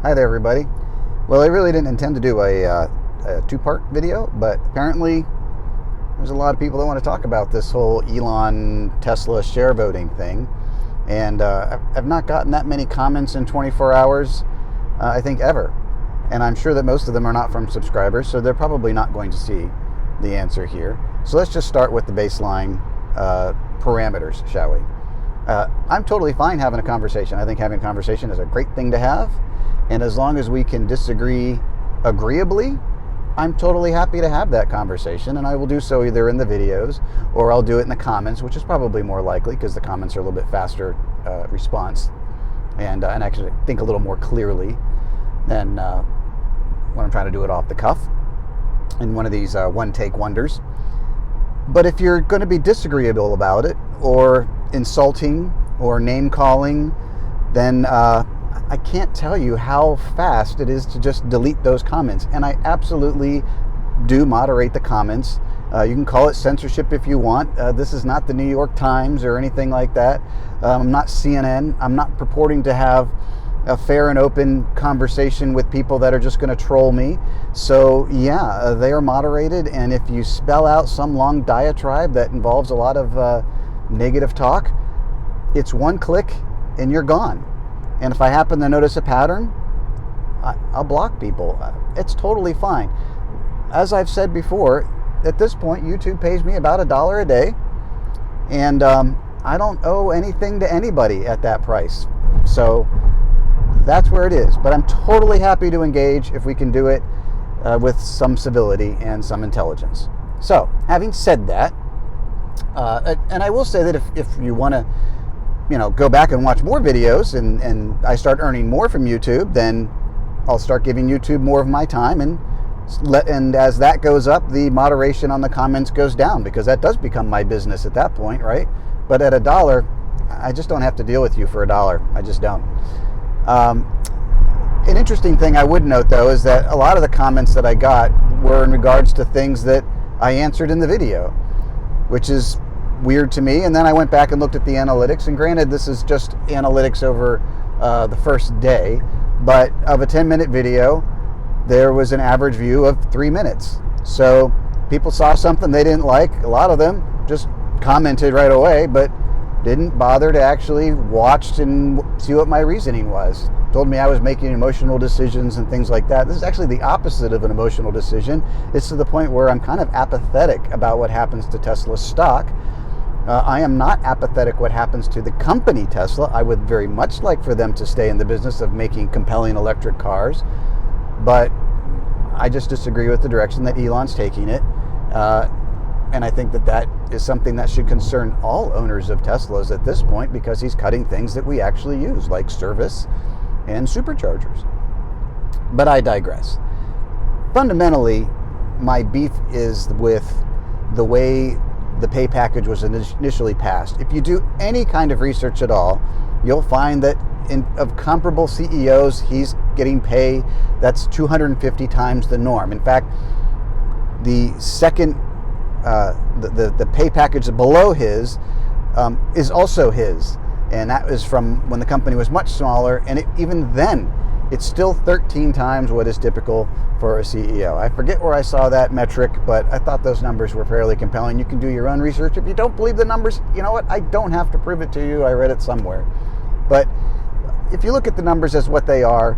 Hi there, everybody. Well, I really didn't intend to do a two-part video, but apparently there's a lot of people that want to talk about this whole Elon Tesla share voting thing. And I've not gotten that many comments in 24 hours, I think, ever. And I'm sure that most of them are not from subscribers, so they're probably not going to see the answer here. So let's just start with the baseline parameters, shall we? I'm totally fine having a conversation. I think having a conversation is a great thing to have. And as long as we can disagree agreeably, I'm totally happy to have that conversation. And I will do so either in the videos or I'll do it in the comments, which is probably more likely because the comments are a little bit faster response and actually think a little more clearly than when I'm trying to do it off the cuff in one of these one-take wonders. But if you're going to be disagreeable about it or insulting or name-calling, then I can't tell you how fast it is to just delete those comments. And I absolutely do moderate the comments. You can call it censorship if you want. This is not the New York Times or anything like that. I'm not CNN. I'm not purporting to have a fair and open conversation with people that are just going to troll me. So yeah, they are moderated. And if you spell out some long diatribe that involves a lot of negative talk, it's one click and you're gone. And if I happen to notice a pattern, I'll block people. It's totally fine. As I've said before, at this point, YouTube pays me about $1 a day. And I don't owe anything to anybody at that price. So that's where it is. But I'm totally happy to engage if we can do it with some civility and some intelligence. So, having said that, and I will say that if you want to go back and watch more videos and I start earning more from YouTube, then I'll start giving YouTube more of my time, and as that goes up, the moderation on the comments goes down, because that does become my business at that point, right? But at $1, I just don't have to deal with you for $1. I just don't. An interesting thing I would note, though, is that a lot of the comments that I got were in regards to things that I answered in the video, which is weird to me. And then I went back and looked at the analytics, and granted, this is just analytics over the first day, but of a 10-minute video, there was an average view of 3 minutes. So people saw something they didn't like. A lot of them just commented right away, but didn't bother to actually watch and see what my reasoning was. Told me I was making emotional decisions and things like that. This is actually the opposite of an emotional decision. It's to the point where I'm kind of apathetic about what happens to Tesla's stock. I am not apathetic what happens to the company Tesla. I would very much like for them to stay in the business of making compelling electric cars, but I just disagree with the direction that Elon's taking it. And I think that is something that should concern all owners of Teslas at this point, because he's cutting things that we actually use, like service and superchargers. But I digress. Fundamentally, my beef is with the way the pay package was initially passed. If you do any kind of research at all, you'll find that of comparable CEOs, he's getting pay that's 250 times the norm. In fact, the second, the pay package below his is also his, and that is from when the company was much smaller, and even then, it's still 13 times what is typical for a CEO. I forget where I saw that metric, but I thought those numbers were fairly compelling. You can do your own research. If you don't believe the numbers, you know what? I don't have to prove it to you. I read it somewhere. But if you look at the numbers as what they are,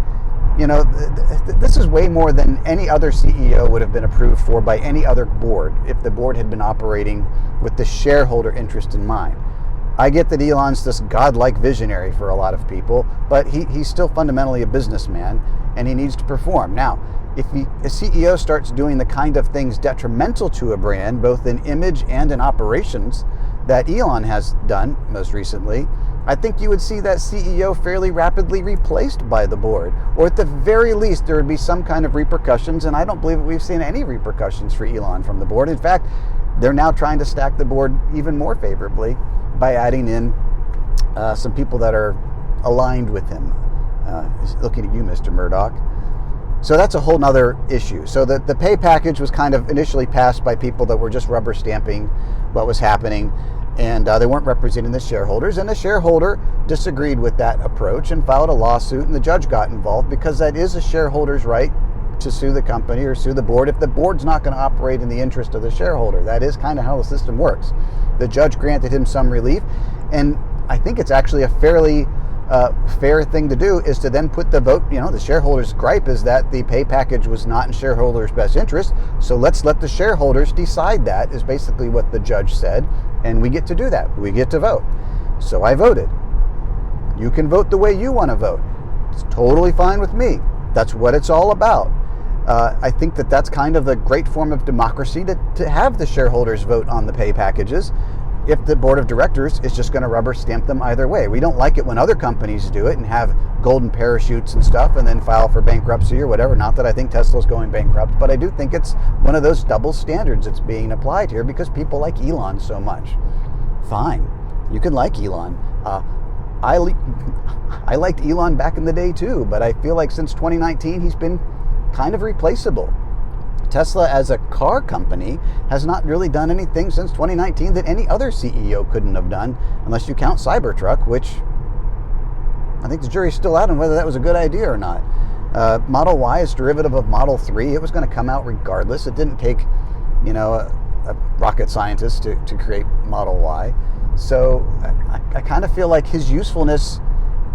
this is way more than any other CEO would have been approved for by any other board if the board had been operating with the shareholder interest in mind. I get that Elon's this godlike visionary for a lot of people, but he's still fundamentally a businessman, and he needs to perform. Now, if a CEO starts doing the kind of things detrimental to a brand, both in image and in operations, that Elon has done most recently, I think you would see that CEO fairly rapidly replaced by the board, or at the very least, there would be some kind of repercussions, and I don't believe that we've seen any repercussions for Elon from the board. In fact, they're now trying to stack the board even more favorably by adding in some people that are aligned with him. Looking at you, Mr. Murdoch. So that's a whole nother issue. So the pay package was kind of initially passed by people that were just rubber stamping what was happening. and they weren't representing the shareholders, and the shareholder disagreed with that approach and filed a lawsuit, and the judge got involved because that is a shareholder's right to sue the company or sue the board if the board's not going to operate in the interest of the shareholder. That is kind of how the system works. The judge granted him some relief, and I think it's actually a fairly fair thing to do is to then put the vote, the shareholders' gripe is that the pay package was not in shareholders' best interest, so let's let the shareholders decide that, is basically what the judge said, and we get to do that. We get to vote. So I voted. You can vote the way you want to vote. It's totally fine with me. That's what it's all about. I think that that's kind of the great form of democracy to have the shareholders vote on the pay packages if the board of directors is just going to rubber stamp them either way. We don't like it when other companies do it and have golden parachutes and stuff and then file for bankruptcy or whatever. Not that I think Tesla's going bankrupt, but I do think it's one of those double standards that's being applied here because people like Elon so much. Fine, you can like Elon. I liked Elon back in the day too, but I feel like since 2019 he's been kind of replaceable. Tesla as a car company has not really done anything since 2019 that any other CEO couldn't have done, unless you count Cybertruck, which I think the jury's still out on whether that was a good idea or not. Model Y is derivative of Model 3. It was going to come out regardless. It didn't take, a rocket scientist to create Model Y. So I kind of feel like his usefulness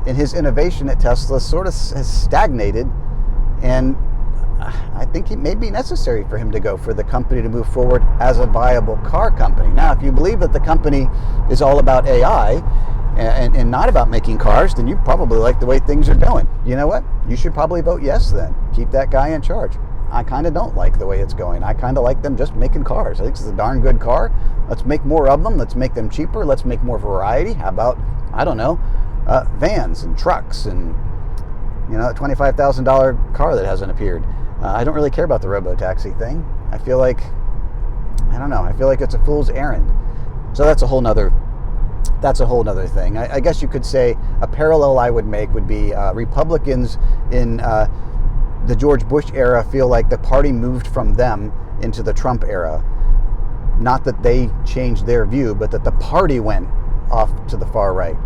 and his innovation at Tesla sort of has stagnated, and I think it may be necessary for him to go, for the company to move forward as a viable car company. Now, if you believe that the company is all about AI and not about making cars, then you probably like the way things are going. You know what? You should probably vote yes then. Keep that guy in charge. I kind of don't like the way it's going. I kind of like them just making cars. I think it's a darn good car. Let's make more of them. Let's make them cheaper. Let's make more variety. How about, vans and trucks and, a $25,000 car that hasn't appeared. I don't really care about the robo-taxi thing. I feel like it's a fool's errand. So that's a whole nother thing. I guess you could say a parallel I would make would be Republicans in the George Bush era feel like the party moved from them into the Trump era. Not that they changed their view, but that the party went off to the far right.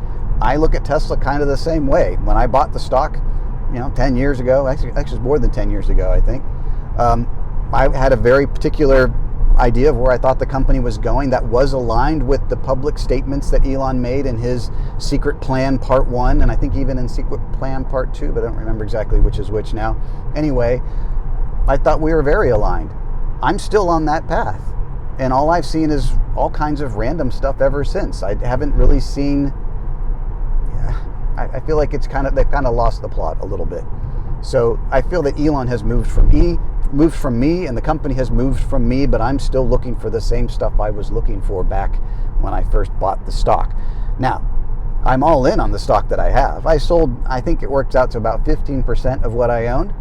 I look at Tesla kind of the same way. When I bought the stock, 10 years ago, actually it was more than 10 years ago, I think, I had a very particular idea of where I thought the company was going that was aligned with the public statements that Elon made in his Secret Plan Part 1, and I think even in Secret Plan Part 2, but I don't remember exactly which is which now. Anyway, I thought we were very aligned. I'm still on that path, and all I've seen is all kinds of random stuff ever since. I haven't really seen... I feel like they've kind of lost the plot a little bit. So I feel that Elon has moved from me, and the company has moved from me, but I'm still looking for the same stuff I was looking for back when I first bought the stock. Now, I'm all in on the stock that I have. I think it works out to about 15% of what I owned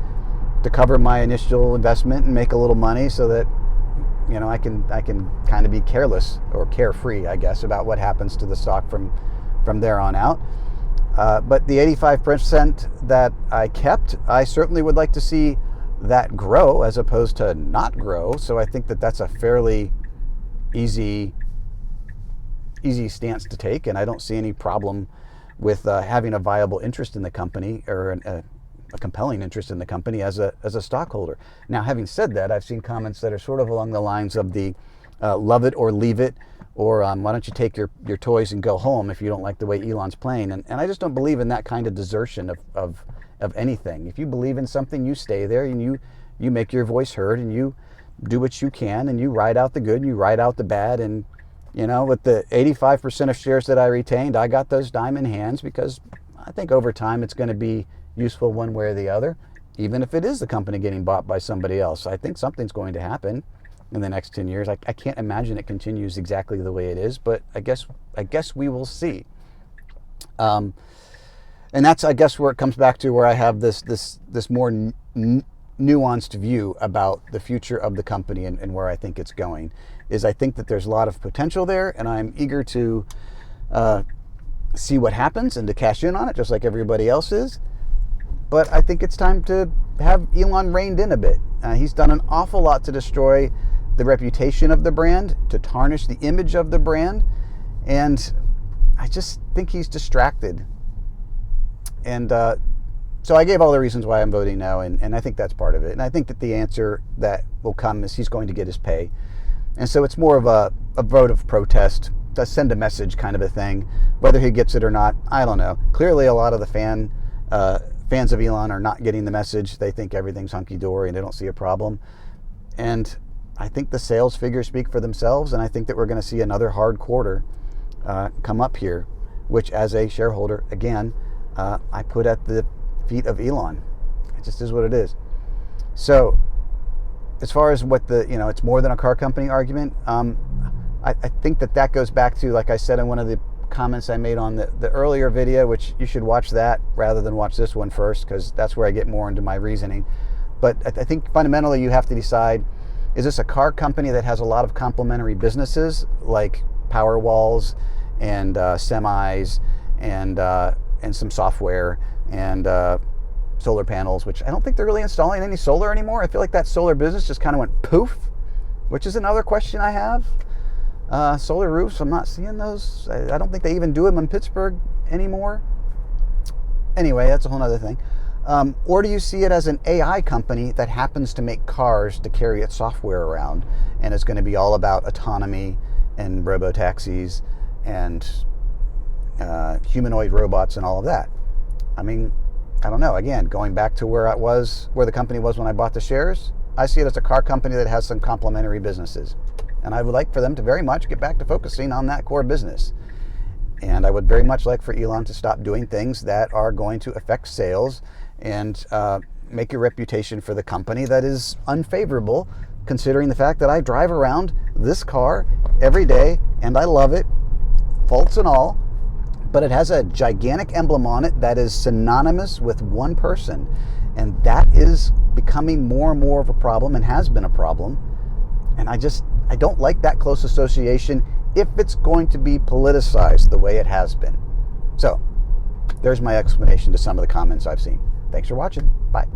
to cover my initial investment and make a little money so that, I can kind of be careless or carefree, I guess, about what happens to the stock from there on out. But the 85% that I kept, I certainly would like to see that grow as opposed to not grow. So I think that that's a fairly easy stance to take, and I don't see any problem with having a viable interest in the company, or a compelling interest in the company as a stockholder. Now, having said that, I've seen comments that are sort of along the lines of the love it or leave it, or why don't you take your toys and go home if you don't like the way Elon's playing. And I just don't believe in that kind of desertion of anything. If you believe in something, you stay there, and you make your voice heard, and you do what you can, and you ride out the good and you ride out the bad. And with the 85% of shares that I retained, I got those diamond hands because I think over time it's going to be useful one way or the other, even if it is the company getting bought by somebody else. I think something's going to happen in the next 10 years. I can't imagine it continues exactly the way it is, but I guess we will see. And that's, I guess, where it comes back to where I have this more nuanced view about the future of the company and where I think it's going. Is I think that there's a lot of potential there, and I'm eager to see what happens and to cash in on it, just like everybody else is. But I think it's time to have Elon reined in a bit. He's done an awful lot to destroy the reputation of the brand, to tarnish the image of the brand, And I just think he's distracted. And so I gave all the reasons why I'm voting no, and I think that's part of it. And I think that the answer that will come is he's going to get his pay. And so it's more of a vote of protest, to send a message kind of a thing. Whether he gets it or not, I don't know. Clearly a lot of the fans of Elon are not getting the message. They think everything's hunky-dory and they don't see a problem. And I think the sales figures speak for themselves, and I think that we're going to see another hard quarter come up here, which as a shareholder, again, I put at the feet of Elon. It just is what it is. So as far as what it's more than a car company argument, I think that goes back to, like I said in one of the comments I made on the earlier video, which you should watch that rather than watch this one first, because that's where I get more into my reasoning. But I think fundamentally you have to decide, is this a car company that has a lot of complementary businesses like power walls and semis and some software and solar panels, which I don't think they're really installing any solar anymore. I feel like that solar business just kind of went poof, which is another question I have. Solar roofs, I'm not seeing those. I don't think they even do them in Pittsburgh anymore. Anyway, that's a whole other thing. Or do you see it as an AI company that happens to make cars to carry its software around, and it's going to be all about autonomy and robo-taxis and humanoid robots and all of that? I mean, I don't know. Again, going back to where the company was when I bought the shares, I see it as a car company that has some complementary businesses. And I would like for them to very much get back to focusing on that core business. And I would very much like for Elon to stop doing things that are going to affect sales and make a reputation for the company that is unfavorable, considering the fact that I drive around this car every day and I love it, faults and all, but it has a gigantic emblem on it that is synonymous with one person. And that is becoming more and more of a problem, and has been a problem. And I don't like that close association if it's going to be politicized the way it has been. So there's my explanation to some of the comments I've seen. Thanks for watching. Bye.